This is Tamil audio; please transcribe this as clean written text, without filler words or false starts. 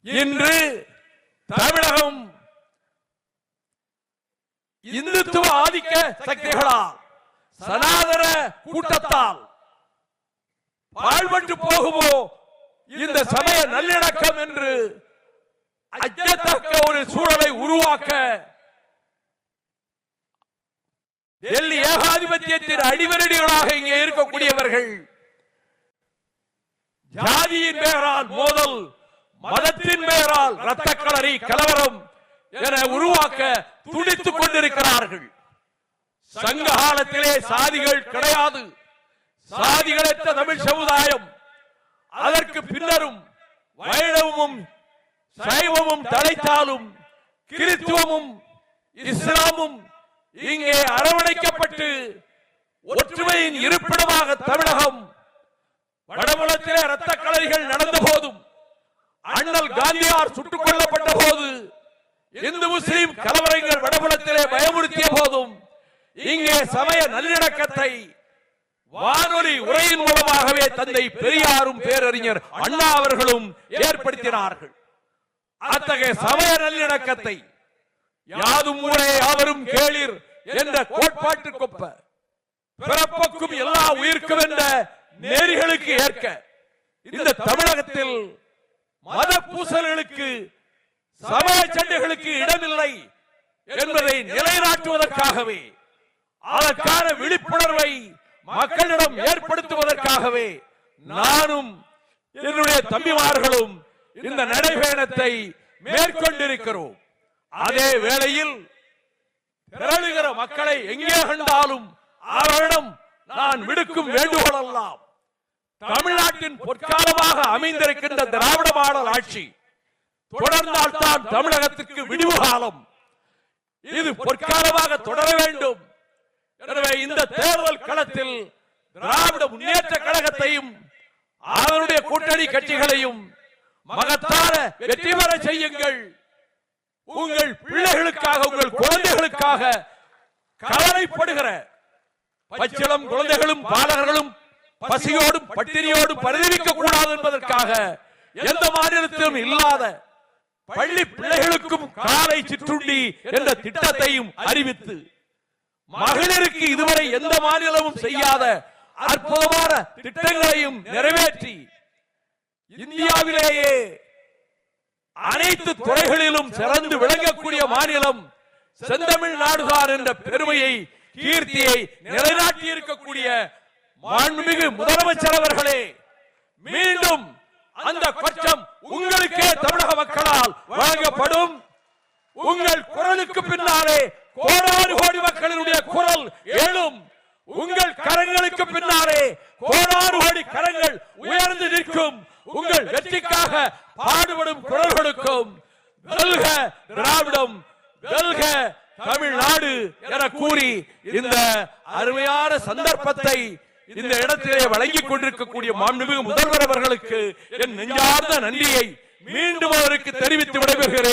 இன்று தமிழகம் இந்துத்துவ ஆதிக்க சக்திகளால் சனாதன கூட்டத்தால் பாழ்பட்டு போகுமோ இந்த சமய நல்லிணக்கம் என்று அச்சத்தக்க ஒரு சூழலை உருவாக்க டெல்லி ஏகாதிபத்தியத்தின் அடிவரடிகளாக இங்கே இருக்கக்கூடியவர்கள் ஜாதியின் பெயரால் மோதல், மதத்தின் பெயரால் இரத்தக்களரி கலவரம் என உருவாக்க துடித்துக் கொண்டிருக்கிறார்கள். சங்க காலத்திலே சாதிகள் கிடையாது. சாதிகளற்ற தமிழ் சமுதாயம், அதற்கு பின்னரும் வைணவமும் சைவமும் தலைத்தாலும் கிறிஸ்துவமும் இஸ்லாமும் இங்கே அரவணைக்கப்பட்டு ஒற்றுமையின் இருப்பிடமாக தமிழகம், வடபுலத்திலே இரத்த களரிகள் நடந்த போதும், அண்ணல் காந்தியார் சுட்டுக் கொல்லப்பட்ட போது, இந்து முஸ்லிம் கலவரங்கள் வடபுலத்திலே பயமுறுத்திய போதும் இங்கே சமய நல்லிணக்கத்தை வானொலி உரையின் மூலமாகவே தந்தை பெரியாரும் பேரறிஞர் அண்ணா அவர்களும் ஏற்படுத்தினார்கள். அத்தகைய சமய நல்லிணக்கத்தை யாதும் ஊரே யாவரும் கேளீர் என்ற கோட்பாட்டிற்கொப்ப பிறப்புக்கும் எல்லா உயிர்க்கும் என்ற நேரிகளுக்கு ஏற்க இந்த தமிழகத்தில் மத பூசல்களுக்கு, சமய சண்டைகளுக்கு இடமில்லை என்பதை நிலைநாட்டுவதற்காகவே, அதற்கான விழிப்புணர்வை மக்களிடம் ஏற்படுத்துவதற்காகவே நானும் என்னுடைய தம்பிமார்களும் இந்த நடைபயணத்தை மேற்கொண்டிருக்கிறோம். அதே வேளையில் திரளுகிற மக்களை எங்கே கண்டாலும் அவரிடம் நான் விடுக்கும் வேண்டுகோள் எல்லாம், தமிழ்நாட்டின் பொற்காலமாக அமைந்திருக்கின்ற திராவிட மாடல் ஆட்சி தொடர்ந்தால்தான் தமிழகத்திற்கு விடிவு காலம். இது பொற்காலமாக தொடர வேண்டும். எனவே இந்த தேர்தல் களத்தில் திராவிட முன்னேற்ற கழகத்தையும் அதனுடைய கூட்டணி கட்சிகளையும் மகத்தான வெற்றி பெற செய்யுங்கள். உங்கள் பிள்ளைகளுக்காக, உங்கள் குழந்தைகளுக்காக கவலைப்படுகிற பச்சிளம் குழந்தைகளும் பாலகர்களும் பசியோடும் பட்டினியோடும் பரிதவிக்க கூடாது என்பதற்காக எந்த மாநிலத்திலும் இல்லாத பள்ளி பிள்ளைகளுக்கும் காலை சிற்றுண்டி என்ற திட்டத்தையும் அறிவித்து, மகளிருக்கு இதுவரை எந்த மாநிலமும் செய்யாத அற்புதமான திட்டங்களையும் நிறைவேற்றி, இந்தியாவிலேயே அனைத்து துறைகளிலும் சிறந்து விளங்கக்கூடிய மாநிலம் செந்தமிழ் நாடுதான் என்ற பெருமையை, கீர்த்தியை நிலைநாட்டி இருக்கக்கூடிய மாண்புமிகு முதலமைச்சர் அவர்களே, மீண்டும் அந்த கொச்சம் உங்களுக்கே தமிழக மக்களால் வழங்கப்படும். உங்கள் குரலுக்கு பின்னாலே கோடானு கோடி மக்களினுடைய குரல் எழும். உங்கள் கரங்களுக்கு பின்னாலே கோடானு கோடி கரங்கள் உயர்ந்து நிற்கும். உங்கள் வெற்றிக்காக பாடுபடும் குரல்களுக்கும் வெல்க திராவிடம், வெல்க தமிழ்நாடு என கூறி இந்த அருமையான சந்தர்ப்பத்தை இந்த இடத்திலே வழங்கிக் கொண்டிருக்கக்கூடிய மாண்புமிகு முதல்வர் அவர்களுக்கு என் நெஞ்சார்ந்த நன்றியை மீண்டும் அவருக்கு தெரிவித்து விடைபெறுகிறேன்.